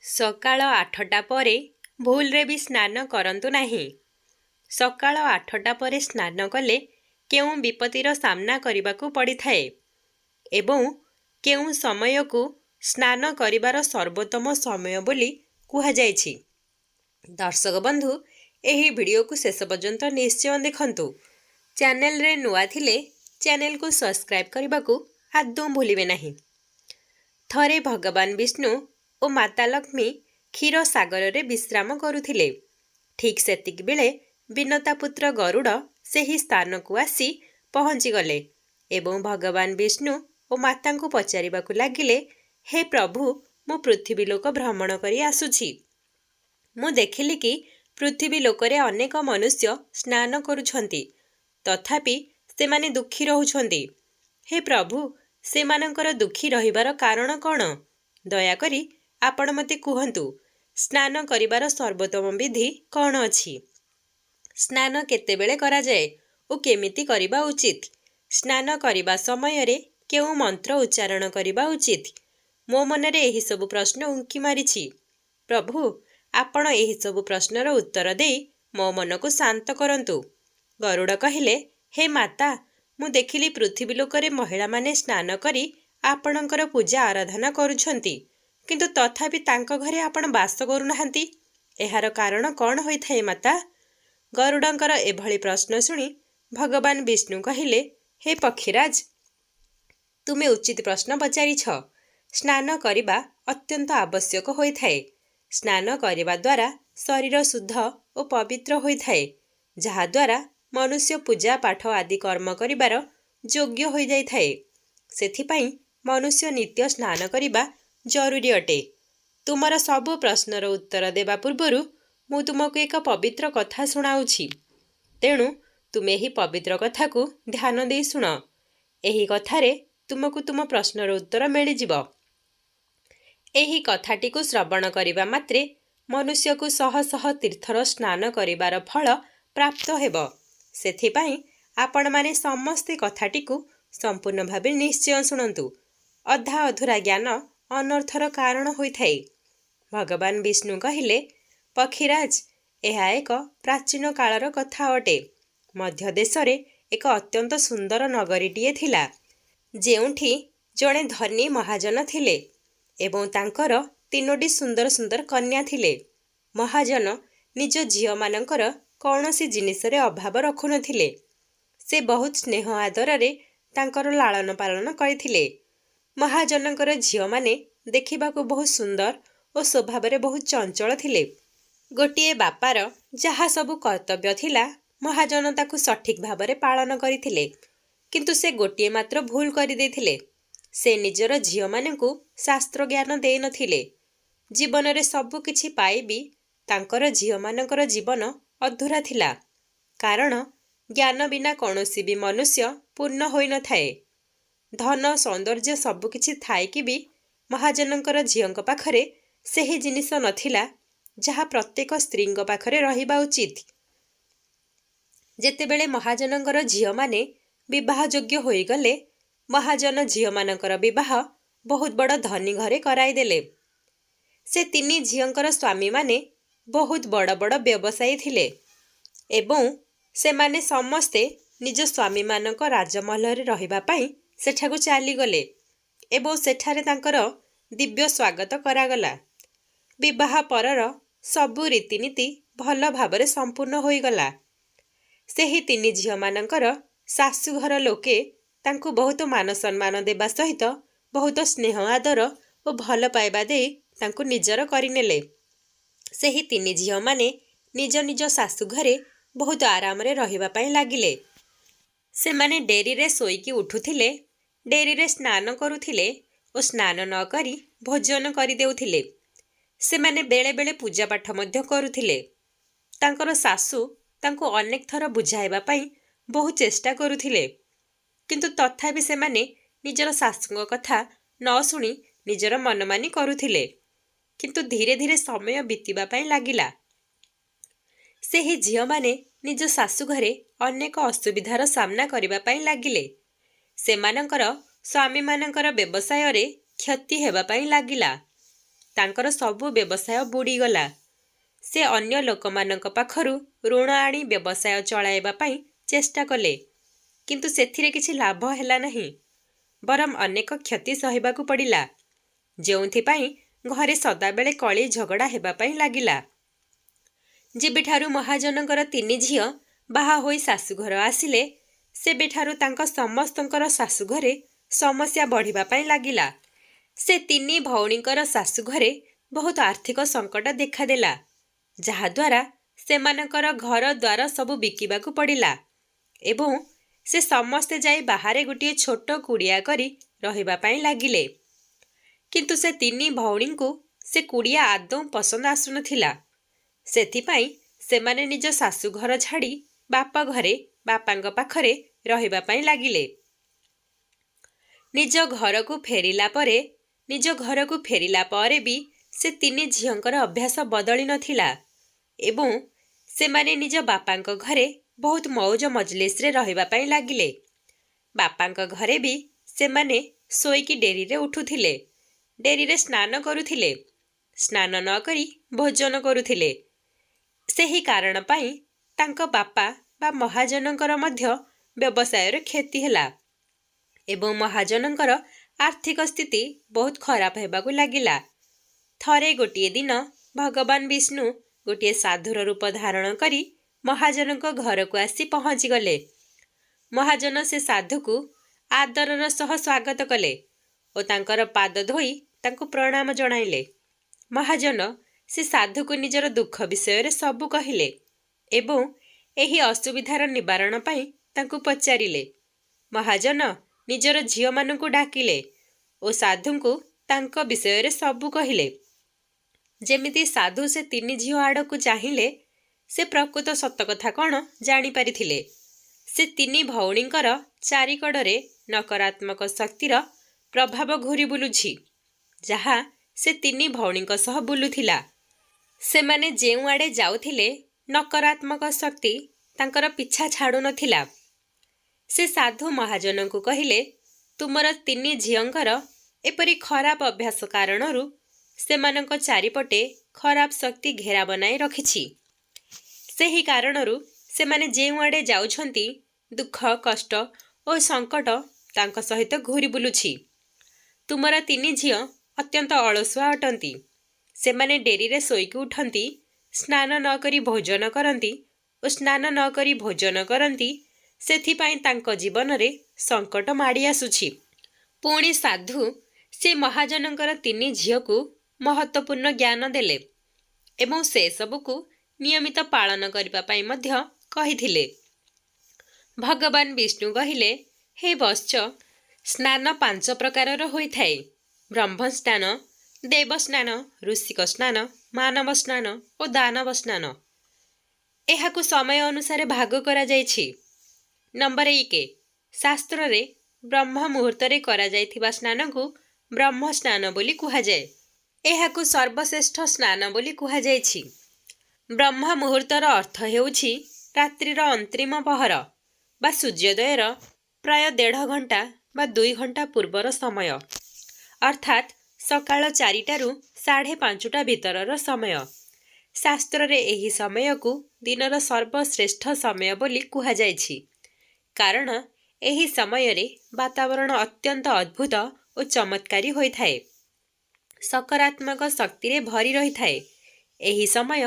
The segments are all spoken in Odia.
ସକାଳ 8ଟା ପରେ ଭୁଲରେ ବି ସ୍ନାନ କରନ୍ତୁ ନାହିଁ। ସକାଳ 8ଟା ପରେ ସ୍ନାନ କଲେ କେଉଁ ବିପତ୍ତିର ସାମ୍ନା କରିବାକୁ ପଡ଼ିଥାଏ ଏବଂ କେଉଁ ସମୟକୁ ସ୍ନାନ କରିବାର ସର୍ବୋତ୍ତମ ସମୟ ବୋଲି କୁହାଯାଇଛି। ଦର୍ଶକ ବନ୍ଧୁ, ଏହି ଭିଡ଼ିଓକୁ ଶେଷ ପର୍ଯ୍ୟନ୍ତ ନିଶ୍ଚୟ ଦେଖନ୍ତୁ। ଚ୍ୟାନେଲରେ ନୂଆ ଥିଲେ ଚ୍ୟାନେଲକୁ ସବସ୍କ୍ରାଇବ୍ କରିବାକୁ ଆଦୌ ଭୁଲିବେ ନାହିଁ। ଥରେ ଭଗବାନ ବିଷ୍ଣୁ ଓ ମାତା ଲକ୍ଷ୍ମୀ କ୍ଷୀର ସାଗରରେ ବିଶ୍ରାମ କରୁଥିଲେ। ଠିକ୍ ସେତିକି ବେଳେ ବିନତା ପୁତ୍ର ଗରୁଡ଼ ସେହି ସ୍ଥାନକୁ ଆସି ପହଞ୍ଚିଗଲେ ଏବଂ ଭଗବାନ ବିଷ୍ଣୁ ଓ ମାତାଙ୍କୁ ପଚାରିବାକୁ ଲାଗିଲେ, ହେ ପ୍ରଭୁ, ମୁଁ ପୃଥିବୀ ଲୋକ ଭ୍ରମଣ କରି ଆସୁଛି। ମୁଁ ଦେଖିଲି କି ପୃଥିବୀ ଲୋକରେ ଅନେକ ମନୁଷ୍ୟ ସ୍ନାନ କରୁଛନ୍ତି, ତଥାପି ସେମାନେ ଦୁଃଖୀ ରହୁଛନ୍ତି। ହେ ପ୍ରଭୁ, ସେମାନଙ୍କର ଦୁଃଖୀ ରହିବାର କାରଣ କ'ଣ? ଦୟାକରି ଆପଣ ମୋତେ କୁହନ୍ତୁ, ସ୍ନାନ କରିବାର ସର୍ବୋତ୍ତମ ବିଧି କ'ଣ ଅଛି? ସ୍ନାନ କେତେବେଳେ କରାଯାଏ ଓ କେମିତି କରିବା ଉଚିତ? ସ୍ନାନ କରିବା ସମୟରେ କେଉଁ ମନ୍ତ୍ର ଉଚ୍ଚାରଣ କରିବା ଉଚିତ? ମୋ ମନରେ ଏହିସବୁ ପ୍ରଶ୍ନ ଉଙ୍କି ମାରିଛି। ପ୍ରଭୁ, ଆପଣ ଏହିସବୁ ପ୍ରଶ୍ନର ଉତ୍ତର ଦେଇ ମୋ ମନକୁ ଶାନ୍ତ କରନ୍ତୁ। ଗରୁଡ଼ କହିଲେ, ହେ ମାତା, ମୁଁ ଦେଖିଲି ପୃଥିବୀ ଲୋକରେ ମହିଳାମାନେ ସ୍ନାନ କରି ଆପଣଙ୍କର ପୂଜା ଆରାଧନା କରୁଛନ୍ତି, କିନ୍ତୁ ତଥାପି ତାଙ୍କ ଘରେ ଆପଣ ବାସ କରୁନାହାନ୍ତି। ଏହାର କାରଣ କ'ଣ ହୋଇଥାଏ ମାତା? ଗରୁଡ଼ଙ୍କର ଏଭଳି ପ୍ରଶ୍ନ ଶୁଣି ଭଗବାନ ବିଷ୍ଣୁ କହିଲେ, ହେ ପକ୍ଷୀରାଜ, ତୁମେ ଉଚିତ ପ୍ରଶ୍ନ ପଚାରିଛ। ସ୍ନାନ କରିବା ଅତ୍ୟନ୍ତ ଆବଶ୍ୟକ ହୋଇଥାଏ। ସ୍ନାନ କରିବା ଦ୍ୱାରା ଶରୀର ଶୁଦ୍ଧ ଓ ପବିତ୍ର ହୋଇଥାଏ, ଯାହାଦ୍ୱାରା ମନୁଷ୍ୟ ପୂଜା ପାଠ ଆଦି କର୍ମ କରିବାର ଯୋଗ୍ୟ ହୋଇଯାଇଥାଏ। ସେଥିପାଇଁ ମନୁଷ୍ୟ ନିତ୍ୟ ସ୍ନାନ କରିବା ଜରୁରୀ ଅଟେ। ତୁମର ସବୁ ପ୍ରଶ୍ନର ଉତ୍ତର ଦେବା ପୂର୍ବରୁ ମୁଁ ତୁମକୁ ଏକ ପବିତ୍ର କଥା ଶୁଣାଉଛି। ତେଣୁ ତୁମେ ଏହି ପବିତ୍ର କଥାକୁ ଧ୍ୟାନ ଦେଇ ଶୁଣ। ଏହି କଥାରେ ତୁମକୁ ତୁମ ପ୍ରଶ୍ନର ଉତ୍ତର ମିଳିଯିବ। ଏହି କଥାଟିକୁ ଶ୍ରବଣ କରିବା ମାତ୍ରେ ମନୁଷ୍ୟକୁ ଶହ ଶହ ତୀର୍ଥର ସ୍ନାନ କରିବାର ଫଳ ପ୍ରାପ୍ତ ହେବ। ସେଥିପାଇଁ ଆପଣମାନେ ସମସ୍ତେ କଥାଟିକୁ ସମ୍ପୂର୍ଣ୍ଣ ଭାବେ ନିଶ୍ଚୟ ଶୁଣନ୍ତୁ। ଅଧା ଅଧୁରା ଜ୍ଞାନ ଅନର୍ଥର କାରଣ ହୋଇଥାଏ। ଭଗବାନ ବିଷ୍ଣୁ କହିଲେ, ପକ୍ଷୀରାଜ, ଏହା ଏକ ପ୍ରାଚୀନ କାଳର କଥା ଅଟେ। ମଧ୍ୟ ଦେଶରେ ଏକ ଅତ୍ୟନ୍ତ ସୁନ୍ଦର ନଗରୀଟିଏ ଥିଲା, ଯେଉଁଠି ଜଣେ ଧନୀ ମହାଜନ ଥିଲେ ଏବଂ ତାଙ୍କର 3ଟି ସୁନ୍ଦର ସୁନ୍ଦର କନ୍ୟା ଥିଲେ। ମହାଜନ ନିଜ ଝିଅମାନଙ୍କର କୌଣସି ଜିନିଷରେ ଅଭାବ ରଖୁନଥିଲେ। ସେ ବହୁତ ସ୍ନେହ ଆଦରରେ ତାଙ୍କର ଲାଳନ ପାଳନ କରିଥିଲେ। ମହାଜନଙ୍କର ଝିଅମାନେ ଦେଖିବାକୁ ବହୁତ ସୁନ୍ଦର ଓ ସ୍ୱଭାବରେ ବହୁତ ଚଞ୍ଚଳ ଥିଲେ। ଗୋଟିଏ ବାପାର ଯାହା ସବୁ କର୍ତ୍ତବ୍ୟ ଥିଲା, ମହାଜନ ତାକୁ ସଠିକ୍ ଭାବରେ ପାଳନ କରିଥିଲେ, କିନ୍ତୁ ସେ ଗୋଟିଏ ମାତ୍ର ଭୁଲ କରିଦେଇଥିଲେ। ସେ ନିଜର ଝିଅମାନଙ୍କୁ ଶାସ୍ତ୍ର ଜ୍ଞାନ ଦେଇନଥିଲେ। ଜୀବନରେ ସବୁ କିଛି ପାଇ ବି ତାଙ୍କର ଝିଅମାନଙ୍କର ଜୀବନ ଅଧୁରା ଥିଲା, କାରଣ ଜ୍ଞାନ ବିନା କୌଣସି ବି ମନୁଷ୍ୟ ପୂର୍ଣ୍ଣ ହୋଇନଥାଏ। ଧନ ସୌନ୍ଦର୍ଯ୍ୟ ସବୁକିଛି ଥାଇକି ବି ମହାଜନଙ୍କର ଝିଅଙ୍କ ପାଖରେ ସେହି ଜିନିଷ ନଥିଲା ଯାହା ପ୍ରତ୍ୟେକ ସ୍ତ୍ରୀଙ୍କ ପାଖରେ ରହିବା ଉଚିତ। ଯେତେବେଳେ ମହାଜନଙ୍କର ଝିଅମାନେ ବିବାହ ଯୋଗ୍ୟ ହୋଇଗଲେ, ମହାଜନ ଝିଅମାନଙ୍କର ବିବାହ ବହୁତ ବଡ଼ ଧନୀ ଘରେ କରାଇଦେଲେ। ସେ 3 ଝିଅଙ୍କର ସ୍ୱାମୀମାନେ ବହୁତ ବଡ଼ ବଡ଼ ବ୍ୟବସାୟୀ ଥିଲେ ଏବଂ ସେମାନେ ସମସ୍ତେ ନିଜ ସ୍ୱାମୀମାନଙ୍କ ରାଜମହଲରେ ରହିବା ପାଇଁ ସେଠାକୁ ଚାଲିଗଲେ ଏବଂ ସେଠାରେ ତାଙ୍କର ଦିବ୍ୟ ସ୍ୱାଗତ କରାଗଲା। ବିବାହ ପରର ସବୁ ରୀତିନୀତି ଭଲ ଭାବରେ ସମ୍ପୂର୍ଣ୍ଣ ହୋଇଗଲା। ସେହି 3 ଝିଅମାନଙ୍କର ଶାଶୁଘର ଲୋକେ ତାଙ୍କୁ ବହୁତ ମାନ ସମ୍ମାନ ଦେବା ସହିତ ବହୁତ ସ୍ନେହ ଆଦର ଓ ଭଲ ପାଇବା ଦେଇ ତାଙ୍କୁ ନିଜର କରିନେଲେ। ସେହି 3 ଝିଅମାନେ ନିଜ ନିଜ ଶାଶୁଘରେ ବହୁତ ଆରାମରେ ରହିବା ପାଇଁ ଲାଗିଲେ। ସେମାନେ ଡେରିରେ ଶୋଇକି ଉଠୁଥିଲେ, ଡେରିରେ ସ୍ନାନ କରୁଥିଲେ ଓ ସ୍ନାନ ନ କରି ଭୋଜନ କରିଦେଉଥିଲେ। ସେମାନେ ବେଳେ ବେଳେ ପୂଜାପାଠ ମଧ୍ୟ କରୁଥିଲେ। ତାଙ୍କର ଶାଶୁ ତାଙ୍କୁ ଅନେକ ଥର ବୁଝାଇବା ପାଇଁ ବହୁ ଚେଷ୍ଟା କରୁଥିଲେ, କିନ୍ତୁ ତଥାପି ସେମାନେ ନିଜର ଶାଶୁଙ୍କ କଥା ନ ଶୁଣି ନିଜର ମନମାନି କରୁଥିଲେ। କିନ୍ତୁ ଧୀରେ ଧୀରେ ସମୟ ବିତିବା ପାଇଁ ଲାଗିଲା। ସେହି ଝିଅମାନେ ନିଜ ଶାଶୁଘରେ ଅନେକ ଅସୁବିଧାର ସାମ୍ନା କରିବା ପାଇଁ ଲାଗିଲେ। ସେମାନଙ୍କର ସ୍ୱାମୀମାନଙ୍କର ବ୍ୟବସାୟରେ କ୍ଷତି ହେବା ପାଇଁ ଲାଗିଲା। ତାଙ୍କର ସବୁ ବ୍ୟବସାୟ ବୁଡ଼ିଗଲା। ସେ ଅନ୍ୟ ଲୋକମାନଙ୍କ ପାଖରୁ ଋଣ ଆଣି ବ୍ୟବସାୟ ଚଳାଇବା ପାଇଁ ଚେଷ୍ଟା କଲେ, କିନ୍ତୁ ସେଥିରେ କିଛି ଲାଭ ହେଲା ନାହିଁ। ବରଂ ଅନେକ କ୍ଷତି ସହିବାକୁ ପଡ଼ିଲା, ଯେଉଁଥିପାଇଁ ଘରେ ସଦାବେଳେ କଳି ଝଗଡ଼ା ହେବା ପାଇଁ ଲାଗିଲା। ଯେବେଠାରୁ ମହାଜନଙ୍କର 3 ଝିଅ ବାହା ହୋଇ ଶାଶୁଘର ଆସିଲେ, ସେବେଠାରୁ ତାଙ୍କ ସମସ୍ତଙ୍କର ଶାଶୁଘରେ ସମସ୍ୟା ବଢ଼ିବା ପାଇଁ ଲାଗିଲା। ସେ 3 ଭଉଣୀଙ୍କର ଶାଶୁଘରେ ବହୁତ ଆର୍ଥିକ ସଙ୍କଟ ଦେଖାଦେଲା, ଯାହାଦ୍ୱାରା ସେମାନଙ୍କର ଘର ଦ୍ୱାର ସବୁ ବିକିବାକୁ ପଡ଼ିଲା ଏବଂ ସେ ସମସ୍ତେ ଯାଇ ବାହାରେ ଗୋଟିଏ ଛୋଟ କୁଡ଼ିଆ କରି ରହିବା ପାଇଁ ଲାଗିଲେ। କିନ୍ତୁ ସେ 3 ଭଉଣୀଙ୍କୁ ସେ କୁଡ଼ିଆ ଆଦୌ ପସନ୍ଦ ଆସୁନଥିଲା। ସେଥିପାଇଁ ସେମାନେ ନିଜ ଶାଶୁଘର ଛାଡ଼ି ବାପ ଘରେ ବାପାଙ୍କ ପାଖରେ ରହିବା ପାଇଁ ଲାଗିଲେ। ନିଜ ଘରକୁ ଫେରିଲା ପରେ ବି ସେ 3 ଝିଅଙ୍କର ଅଭ୍ୟାସ ବଦଳି ନଥିଲା ଏବଂ ସେମାନେ ନିଜ ବାପାଙ୍କ ଘରେ ବହୁତ ମଉଜ ମଜଲିସରେ ରହିବା ପାଇଁ ଲାଗିଲେ। ବାପାଙ୍କ ଘରେ ବି ସେମାନେ ଶୋଇକି ଡେରିରେ ଉଠୁଥିଲେ, ଡେରିରେ ସ୍ନାନ କରୁଥିଲେ, ସ୍ନାନ ନ କରି ଭୋଜନ କରୁଥିଲେ। ସେହି କାରଣ ପାଇଁ ତାଙ୍କ ବାପା ବା ମହାଜନଙ୍କର ମଧ୍ୟ ବ୍ୟବସାୟରେ କ୍ଷତି ହେଲା ଏବଂ ମହାଜନଙ୍କର ଆର୍ଥିକ ସ୍ଥିତି ବହୁତ ଖରାପ ହେବାକୁ ଲାଗିଲା। ଥରେ ଗୋଟିଏ ଦିନ ଭଗବାନ ବିଷ୍ଣୁ ଗୋଟିଏ ସାଧୁର ରୂପ ଧାରଣ କରି ମହାଜନଙ୍କ ଘରକୁ ଆସି ପହଞ୍ଚିଗଲେ। ମହାଜନ ସେ ସାଧୁକୁ ଆଦରର ସହ ସ୍ୱାଗତ କଲେ ଓ ତାଙ୍କର ପାଦ ଧୋଇ ତାଙ୍କୁ ପ୍ରଣାମ ଜଣାଇଲେ। ମହାଜନ ସେ ସାଧୁକୁ ନିଜର ଦୁଃଖ ବିଷୟରେ ସବୁ କହିଲେ ଏବଂ ଏହି ଅସୁବିଧାର ନିବାରଣ ପାଇଁ ତାଙ୍କୁ ପଚାରିଲେ। ମହାଜନ ନିଜର ଝିଅମାନଙ୍କୁ ଡାକିଲେ ଓ ସାଧୁଙ୍କୁ ତାଙ୍କ ବିଷୟରେ ସବୁ କହିଲେ। ଯେମିତି ସାଧୁ ସେ 3 ଝିଅ ଆଡ଼କୁ ଚାହିଁଲେ, ସେ ପ୍ରକୃତ ସତକଥା କ'ଣ ଜାଣିପାରିଥିଲେ। ସେ 3 ଭଉଣୀଙ୍କର ଚାରିକଡ଼ରେ ନକାରାତ୍ମକ ଶକ୍ତିର ପ୍ରଭାବ ଘୂରି ବୁଲୁଛି, ଯାହା ସେ 3 ଭଉଣୀଙ୍କ ସହ ବୁଲୁଥିଲା। ସେମାନେ ଯେଉଁଆଡ଼େ ଯାଉଥିଲେ, ନକାରାତ୍ମକ ଶକ୍ତି ତାଙ୍କର ପିଛା ଛାଡ଼ୁନଥିଲା। ସେ ସାଧୁ ମହାଜନଙ୍କୁ କହିଲେ, ତୁମର 3 ଝିଅଙ୍କର ଏପରି ଖରାପ ଅଭ୍ୟାସ କାରଣରୁ ସେମାନଙ୍କ ଚାରିପଟେ ଖରାପ ଶକ୍ତି ଘେରା ବନାଇ ରଖିଛି। ସେହି କାରଣରୁ ସେମାନେ ଯେଉଁଆଡ଼େ ଯାଉଛନ୍ତି, ଦୁଃଖ, କଷ୍ଟ ଓ ସଙ୍କଟ ତାଙ୍କ ସହିତ ଘୂରି ବୁଲୁଛି। ତୁମର 3 ଝିଅ ଅତ୍ୟନ୍ତ ଅଳସୁଆ ଅଟନ୍ତି। ସେମାନେ ଡେରିରେ ଶୋଇକି ଉଠନ୍ତି, ସ୍ନାନ ନ କରି ଭୋଜନ କରନ୍ତି ଓ ସ୍ନାନ ନ କରି ଭୋଜନ କରନ୍ତି। ସେଥିପାଇଁ ତାଙ୍କ ଜୀବନରେ ସଙ୍କଟ ମାଡ଼ି ଆସୁଛି। ପୁଣି ସାଧୁ ସେ ମହାଜନଙ୍କର 3 ଝିଅକୁ ମହତ୍ତ୍ୱପୂର୍ଣ୍ଣ ଜ୍ଞାନ ଦେଲେ ଏବଂ ସେସବୁକୁ ନିୟମିତ ପାଳନ କରିବା ପାଇଁ ମଧ୍ୟ କହିଥିଲେ। ଭଗବାନ ବିଷ୍ଣୁ କହିଲେ, ହେ ବତ୍ସ, ସ୍ନାନ 5 ପ୍ରକାରର ହୋଇଥାଏ। ବ୍ରହ୍ମ ସ୍ନାନ, ଦେବ ସ୍ନାନ, ଋଷିକ ସ୍ନାନ, ମାନବ ସ୍ନାନ ଓ ଦାନବ ସ୍ନାନ। ଏହାକୁ ସମୟ ଅନୁସାରେ ଭାଗ କରାଯାଇଛି। ନମ୍ବର 1, ଶାସ୍ତ୍ରରେ ବ୍ରହ୍ମ ମୁହୂର୍ତ୍ତରେ କରାଯାଇଥିବା ସ୍ନାନକୁ ବ୍ରହ୍ମ ସ୍ନାନ ବୋଲି କୁହାଯାଏ। ଏହାକୁ ସର୍ବଶ୍ରେଷ୍ଠ ସ୍ନାନ ବୋଲି କୁହାଯାଇଛି। ବ୍ରହ୍ମ ମୁହୂର୍ତ୍ତର ଅର୍ଥ ହେଉଛି ରାତ୍ରିର ଅନ୍ତିମ ପହର ବା ସୂର୍ଯ୍ୟୋଦୟର ପ୍ରାୟ 1.5 ଘଣ୍ଟା ବା 2 ଘଣ୍ଟା ପୂର୍ବର ସମୟ, ଅର୍ଥାତ୍ ସକାଳ 4ଟାରୁ 5:30 ଭିତରର ସମୟ। ଶାସ୍ତ୍ରରେ ଏହି ସମୟକୁ ଦିନର ସର୍ବଶ୍ରେଷ୍ଠ ସମୟ ବୋଲି କୁହାଯାଇଛି, କାରଣ ଏହି ସମୟରେ ବାତାବରଣ ଅତ୍ୟନ୍ତ ଅଦ୍ଭୁତ ଓ ଚମତ୍କାରୀ ହୋଇଥାଏ, ସକାରାତ୍ମକ ଶକ୍ତିରେ ଭରି ରହିଥାଏ। ଏହି ସମୟ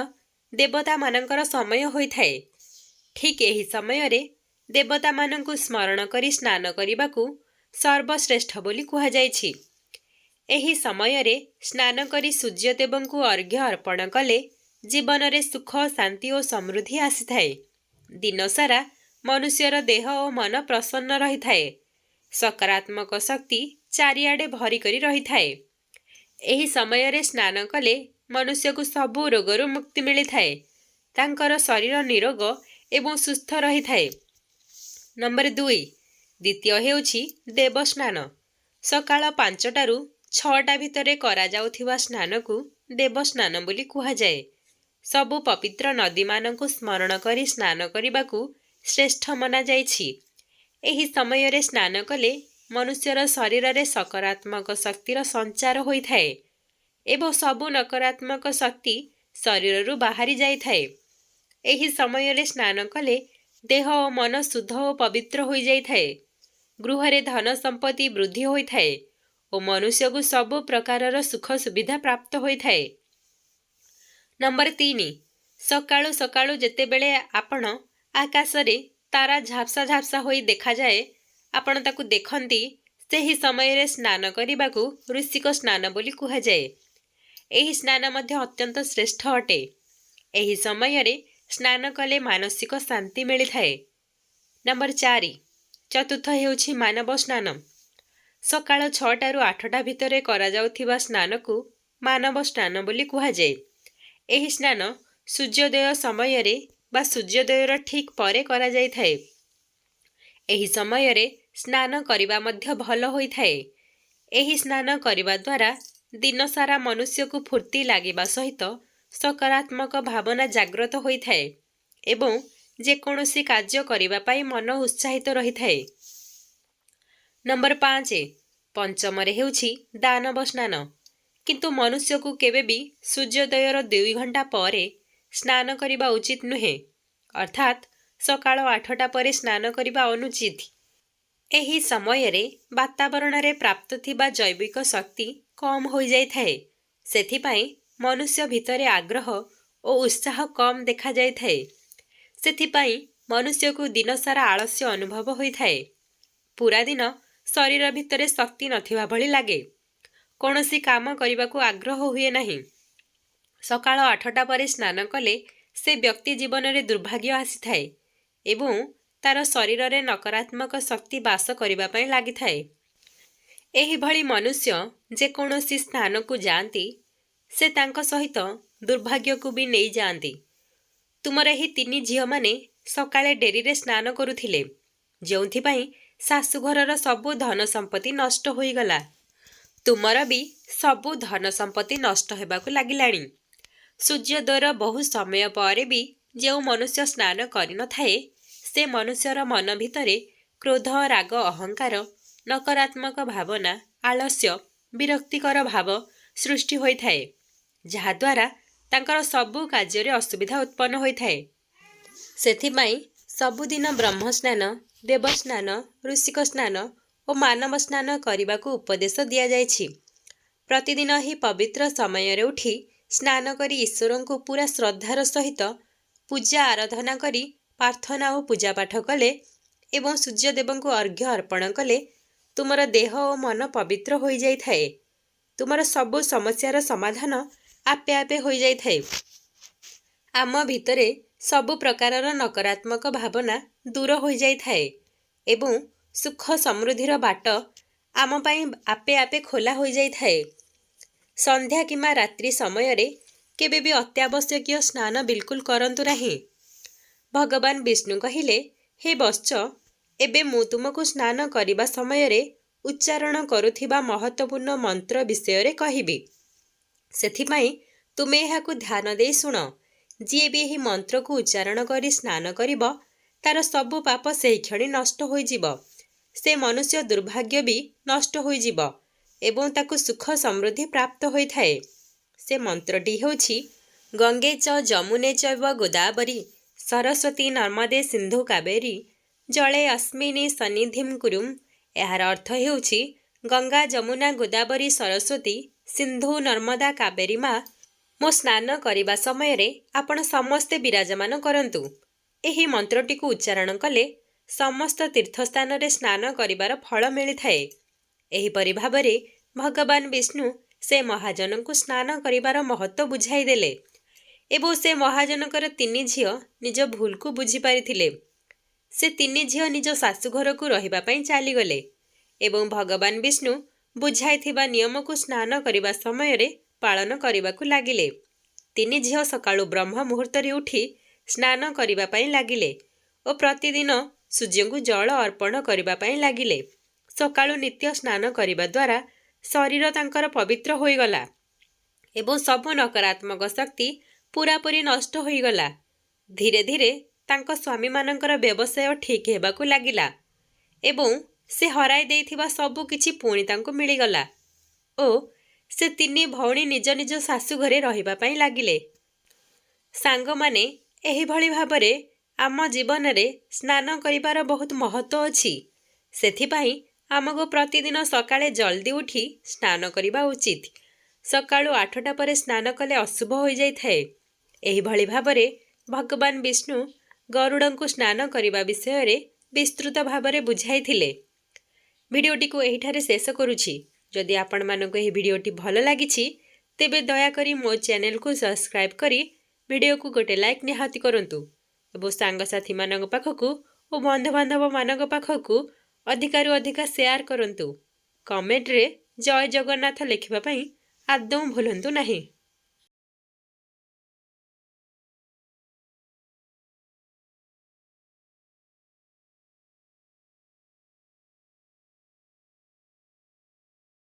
ଦେବତାମାନଙ୍କର ସମୟ ହୋଇଥାଏ। ଠିକ୍ ଏହି ସମୟରେ ଦେବତାମାନଙ୍କୁ ସ୍ମରଣ କରି ସ୍ନାନ କରିବାକୁ ସର୍ବଶ୍ରେଷ୍ଠ ବୋଲି କୁହାଯାଇଛି। ଏହି ସମୟରେ ସ୍ନାନ କରି ସୂର୍ଯ୍ୟଦେବଙ୍କୁ ଅର୍ଘ୍ୟ ଅର୍ପଣ କଲେ ଜୀବନରେ ସୁଖ, ଶାନ୍ତି ଓ ସମୃଦ୍ଧି ଆସିଥାଏ। ଦିନସାରା ମନୁଷ୍ୟର ଦେହ ଓ ମନ ପ୍ରସନ୍ନ ରହିଥାଏ। ସକାରାତ୍ମକ ଶକ୍ତି ଚାରିଆଡ଼େ ଭରି କରି ରହିଥାଏ। ଏହି ସମୟରେ ସ୍ନାନ କଲେ ମନୁଷ୍ୟକୁ ସବୁ ରୋଗରୁ ମୁକ୍ତି ମିଳିଥାଏ। ତାଙ୍କର ଶରୀର ନିରୋଗ ଏବଂ ସୁସ୍ଥ ରହିଥାଏ। ନମ୍ବର 2, ଦ୍ୱିତୀୟ ହେଉଛି ଦେବସ୍ନାନ। ସକାଳ 5ଟାରୁ 6ଟା ଭିତରେ କରାଯାଉଥିବା ସ୍ନାନକୁ ଦେବସ୍ନାନ ବୋଲି କୁହାଯାଏ। ସବୁ ପବିତ୍ର ନଦୀମାନଙ୍କୁ ସ୍ମରଣ କରି ସ୍ନାନ କରିବାକୁ ଶ୍ରେଷ୍ଠ ମନାଯାଇଛି। ଏହି ସମୟରେ ସ୍ନାନ କଲେ ମନୁଷ୍ୟର ଶରୀରରେ ସକାରାତ୍ମକ ଶକ୍ତିର ସଞ୍ଚାର ହୋଇଥାଏ। ଏବଂ ସବୁ ନକାରାତ୍ମକ ଶକ୍ତି ଶରୀରରୁ ବାହାରି ଯାଇଥାଏ। ଏହି ସମୟରେ ସ୍ନାନ କଲେ ଦେହ ଓ ମନ ଶୁଦ୍ଧ ଓ ପବିତ୍ର ହୋଇଯାଇଥାଏ। ଗୃହରେ ଧନ ସମ୍ପତ୍ତି ବୃଦ୍ଧି ହୋଇଥାଏ ଓ ମନୁଷ୍ୟକୁ ସବୁ ପ୍ରକାରର ସୁଖ ସୁବିଧା ପ୍ରାପ୍ତ ହୋଇଥାଏ। ନମ୍ବର 3, ସକାଳୁ ସକାଳୁ ଯେତେବେଳେ ଆପଣ ଆକାଶରେ ତାରା ଝାପ୍ସା ଝାପ୍ସା ହୋଇ ଦେଖାଯାଏ, ଆପଣ ତାକୁ ଦେଖନ୍ତି, ସେହି ସମୟରେ ସ୍ନାନ କରିବାକୁ ଋଷିକ ସ୍ନାନ ବୋଲି କୁହାଯାଏ। ଏହି ସ୍ନାନ ମଧ୍ୟ ଅତ୍ୟନ୍ତ ଶ୍ରେଷ୍ଠ ଅଟେ। ଏହି ସମୟରେ ସ୍ନାନ କଲେ ମାନସିକ ଶାନ୍ତି ମିଳିଥାଏ। ନମ୍ବର 4, ଚତୁର୍ଥ ହେଉଛି ମାନବ ସ୍ନାନ। ସକାଳ 6ଟାରୁ 8ଟା ଭିତରେ କରାଯାଉଥିବା ସ୍ନାନକୁ ମାନବ ସ୍ନାନ ବୋଲି କୁହାଯାଏ। ଏହି ସ୍ନାନ ସୂର୍ଯ୍ୟୋଦୟ ସମୟରେ ବା ସୂର୍ଯ୍ୟୋଦୟର ଠିକ୍ ପରେ କରାଯାଇଥାଏ। ଏହି ସମୟରେ ସ୍ନାନ କରିବା ମଧ୍ୟ ଭଲ ହୋଇଥାଏ। ଏହି ସ୍ନାନ କରିବା ଦ୍ୱାରା ଦିନସାରା ମନୁଷ୍ୟକୁ ଫୁର୍ତ୍ତି ଲାଗିବା ସହିତ ସକାରାତ୍ମକ ଭାବନା ଜାଗ୍ରତ ହୋଇଥାଏ ଏବଂ ଯେକୌଣସି କାର୍ଯ୍ୟ କରିବା ପାଇଁ ମନ ଉତ୍ସାହିତ ରହିଥାଏ। ନମ୍ବର 5, ପଞ୍ଚମରେ ହେଉଛି ଦାନବ ସ୍ନାନ। କିନ୍ତୁ ମନୁଷ୍ୟକୁ କେବେ ବି ସୂର୍ଯ୍ୟୋଦୟର 2 ଘଣ୍ଟା ପରେ ସ୍ନାନ କରିବା ଉଚିତ ନୁହେଁ, ଅର୍ଥାତ୍ ସକାଳ 8ଟା ପରେ ସ୍ନାନ କରିବା ଅନୁଚିତ। ଏହି ସମୟରେ ବାତାବରଣରେ ପ୍ରାପ୍ତ ଥିବା ଜୈବିକ ଶକ୍ତି କମ୍ ହୋଇଯାଇଥାଏ। ସେଥିପାଇଁ ମନୁଷ୍ୟ ଭିତରେ ଆଗ୍ରହ ଓ ଉତ୍ସାହ କମ୍ ଦେଖାଯାଇଥାଏ। ସେଥିପାଇଁ ମନୁଷ୍ୟକୁ ଦିନସାରା ଆଳସ୍ୟ ଅନୁଭବ ହୋଇଥାଏ। ପୁରା ଦିନ ଶରୀର ଭିତରେ ଶକ୍ତି ନଥିବା ଭଳି ଲାଗେ। କୌଣସି କାମ କରିବାକୁ ଆଗ୍ରହ ହୁଏ ନାହିଁ। ସକାଳ 8ଟା ପରେ ସ୍ନାନ କଲେ ସେ ବ୍ୟକ୍ତି ଜୀବନରେ ଦୁର୍ଭାଗ୍ୟ ଆସିଥାଏ ଏବଂ ତାର ଶରୀରରେ ନକାରାତ୍ମକ ଶକ୍ତି ବାସ କରିବା ପାଇଁ ଲାଗିଥାଏ। ଏହିଭଳି ମନୁଷ୍ୟ ଯେକୌଣସି ସ୍ଥାନକୁ ଯାଆନ୍ତି, ସେ ତାଙ୍କ ସହିତ ଦୁର୍ଭାଗ୍ୟକୁ ବି ନେଇଯାଆନ୍ତି। ତୁମର ଏହି 3 ଝିଅମାନେ ସକାଳେ ଡେରିରେ ସ୍ନାନ କରୁଥିଲେ, ଯେଉଁଥିପାଇଁ ଶାଶୁଘରର ସବୁ ଧନ ସମ୍ପତ୍ତି ନଷ୍ଟ ହୋଇଗଲା। ତୁମର ବି ସବୁ ଧନ ସମ୍ପତ୍ତି ନଷ୍ଟ ହେବାକୁ ଲାଗିଲାଣି। ସୂର୍ଯ୍ୟୋଦୟର ବହୁ ସମୟ ପରେ ବି ଯେଉଁ ମନୁଷ୍ୟ ସ୍ନାନ କରିନଥାଏ, ସେ ମନୁଷ୍ୟର ମନ ଭିତରେ କ୍ରୋଧ, ରାଗ, ଅହଙ୍କାର, ନକାରାତ୍ମକ ଭାବନା, ଆଳସ୍ୟ, ବିରକ୍ତିକର ଭାବ ସୃଷ୍ଟି ହୋଇଥାଏ, ଯାହାଦ୍ୱାରା ତାଙ୍କର ସବୁ କାର୍ଯ୍ୟରେ ଅସୁବିଧା ଉତ୍ପନ୍ନ ହୋଇଥାଏ। ସେଥିପାଇଁ ସବୁଦିନ ବ୍ରହ୍ମସ୍ନାନ, ଦେବସ୍ନାନ, ଋଷିକ ସ୍ନାନ ଓ ମାନବ ସ୍ନାନ କରିବାକୁ ଉପଦେଶ ଦିଆଯାଇଛି। ପ୍ରତିଦିନ ଏହି ପବିତ୍ର ସମୟରେ ଉଠି ସ୍ନାନ କରି ଈଶ୍ୱରଙ୍କୁ ପୁରା ଶ୍ରଦ୍ଧାର ସହିତ ପୂଜା ଆରାଧନା କରି ପ୍ରାର୍ଥନା ଓ ପୂଜାପାଠ କଲେ ଏବଂ ସୂର୍ଯ୍ୟଦେବଙ୍କୁ ଅର୍ଘ୍ୟ ଅର୍ପଣ କଲେ ତୁମର ଦେହ ଓ ମନ ପବିତ୍ର ହୋଇଯାଇଥାଏ। ତୁମର ସବୁ ସମସ୍ୟାର ସମାଧାନ ଆପେ ଆପେ ହୋଇଯାଇଥାଏ। ଆମ ଭିତରେ ସବୁ ପ୍ରକାରର ନକାରାତ୍ମକ ଭାବନା ଦୂର ହୋଇଯାଇଥାଏ ଏବଂ ସୁଖ ସମୃଦ୍ଧିର ବାଟ ଆମ ପାଇଁ ଆପେ ଆପେ ଖୋଲା ହୋଇଯାଇଥାଏ। ସନ୍ଧ୍ୟା କିମ୍ବା ରାତ୍ରି ସମୟରେ କେବେ ବି ଅତ୍ୟାବଶ୍ୟକୀୟ ସ୍ନାନ ବିଲକୁଲ କରନ୍ତୁ ନାହିଁ। ଭଗବାନ ବିଷ୍ଣୁ କହିଲେ, ହେ ବତ୍ସ, ଏବେ ମୁଁ ତୁମକୁ ସ୍ନାନ କରିବା ସମୟରେ ଉଚ୍ଚାରଣ କରୁଥିବା ମହତ୍ତ୍ୱପୂର୍ଣ୍ଣ ମନ୍ତ୍ର ବିଷୟରେ କହିବି। ସେଥିପାଇଁ ତୁମେ ଏହାକୁ ଧ୍ୟାନ ଦେଇ ଶୁଣ। ଯିଏ ବି ଏହି ମନ୍ତ୍ରକୁ ଉଚ୍ଚାରଣ କରି ସ୍ନାନ କରିବ, ତାର ସବୁ ପାପ ସେହି କ୍ଷଣି ନଷ୍ଟ ହୋଇଯିବ। ସେ ମନୁଷ୍ୟ ଦୁର୍ଭାଗ୍ୟ ବି ନଷ୍ଟ ହୋଇଯିବ ଏବଂ ତାକୁ ସୁଖ ସମୃଦ୍ଧି ପ୍ରାପ୍ତ ହୋଇଥାଏ। ସେ ମନ୍ତ୍ରଟି ହେଉଛି ଗଙ୍ଗେ ଚ ଯମୁନେ ଚୈବ ଗୋଦାବରୀ ସରସ୍ୱତୀ ନର୍ମଦେ ସିନ୍ଧୁ କାବେରୀ ଜଳେ ଅସ୍ମିନି ସନ୍ନିଧିଂ କୁରୁମ୍। ଏହାର ଅର୍ଥ ହେଉଛି, ଗଙ୍ଗା, ଯମୁନା, ଗୋଦାବରୀ, ସରସ୍ୱତୀ, ସିନ୍ଧୁ, ନର୍ମଦା, କାବେରୀ ମା, ମୋ ସ୍ନାନ କରିବା ସମୟରେ ଆପଣ ସମସ୍ତେ ବିରାଜମାନ କରନ୍ତୁ। ଏହି ମନ୍ତ୍ରଟିକୁ ଉଚ୍ଚାରଣ କଲେ ସମସ୍ତ ତୀର୍ଥସ୍ଥାନରେ ସ୍ନାନ କରିବାର ଫଳ ମିଳିଥାଏ। ଏହିପରି ଭାବରେ ଭଗବାନ ବିଷ୍ଣୁ ସେ ମହାଜନଙ୍କୁ ସ୍ନାନ କରିବାର ମହତ୍ତ୍ୱ ବୁଝାଇଦେଲେ ଏବଂ ସେ ମହାଜନଙ୍କର 3 ଝିଅ ନିଜ ଭୁଲକୁ ବୁଝିପାରିଥିଲେ। ସେ 3 ଝିଅ ନିଜ ଶାଶୁଘରକୁ ରହିବା ପାଇଁ ଚାଲିଗଲେ ଏବଂ ଭଗବାନ ବିଷ୍ଣୁ ବୁଝାଇଥିବା ନିୟମକୁ ସ୍ନାନ କରିବା ସମୟରେ ପାଳନ କରିବାକୁ ଲାଗିଲେ। 3 ଝିଅ ସକାଳୁ ବ୍ରହ୍ମ ମୁହୂର୍ତ୍ତରେ ଉଠି ସ୍ନାନ କରିବା ପାଇଁ ଲାଗିଲେ ଓ ପ୍ରତିଦିନ ସୂର୍ଯ୍ୟଙ୍କୁ ଜଳ ଅର୍ପଣ କରିବା ପାଇଁ ଲାଗିଲେ। ସକାଳୁ ନିତ୍ୟ ସ୍ନାନ କରିବା ଦ୍ୱାରା ଶରୀର ତାଙ୍କର ପବିତ୍ର ହୋଇଗଲା ଏବଂ ସବୁ ନକାରାତ୍ମକ ଶକ୍ତି ପୂରାପୂରି ନଷ୍ଟ ହୋଇଗଲା। ଧୀରେ ଧୀରେ ତାଙ୍କ ସ୍ୱାମୀମାନଙ୍କର ବ୍ୟବସାୟ ଠିକ୍ ହେବାକୁ ଲାଗିଲା ଏବଂ ସେ ହରାଇ ଦେଇଥିବା ସବୁ କିଛି ପୁଣି ତାଙ୍କୁ ମିଳିଗଲା ଓ ସେ ତିନି ଭଉଣୀ ନିଜ ନିଜ ଶାଶୁ ଘରେ ରହିବା ପାଇଁ ଲାଗିଲେ। ସାଙ୍ଗମାନେ, ଏହିଭଳି ଭାବରେ ଆମ ଜୀବନରେ ସ୍ନାନ କରିବାର ବହୁତ ମହତ୍ତ୍ୱ ଅଛି। ସେଥିପାଇଁ ଆମକୁ ପ୍ରତିଦିନ ସକାଳେ ଜଲ୍ଦି ଉଠି ସ୍ନାନ କରିବା ଉଚିତ। ସକାଳୁ 8ଟା ପରେ ସ୍ନାନ କଲେ ଅଶୁଭ ହୋଇଯାଇଥାଏ। ଏହିଭଳି ଭାବରେ ଭଗବାନ ବିଷ୍ଣୁ ଗରୁଡ଼ଙ୍କୁ ସ୍ନାନ କରିବା ବିଷୟରେ ବିସ୍ତୃତ ଭାବରେ ବୁଝାଇଥିଲେ। ଭିଡ଼ିଓଟିକୁ ଏହିଠାରେ ଶେଷ କରୁଛି। ଯଦି ଆପଣମାନଙ୍କୁ ଏହି ଭିଡ଼ିଓଟି ଭଲ ଲାଗିଛି ତେବେ ଦୟାକରି ମୋ ଚ୍ୟାନେଲକୁ ସବସ୍କ୍ରାଇବ୍ କରି ଭିଡ଼ିଓକୁ ଗୋଟେ ଲାଇକ୍ ନିହାତି କରନ୍ତୁ ଏବଂ ସାଙ୍ଗସାଥୀମାନଙ୍କ ପାଖକୁ ଓ ବନ୍ଧୁବାନ୍ଧବମାନଙ୍କ ପାଖକୁ ଅଧିକାରୁ ଅଧିକା ସେୟାର କରନ୍ତୁ। କମେଣ୍ଟରେ ଜୟ ଜଗନ୍ନାଥ ଲେଖିବା ପାଇଁ ଆଦୌ ଭୁଲନ୍ତୁ ନାହିଁ।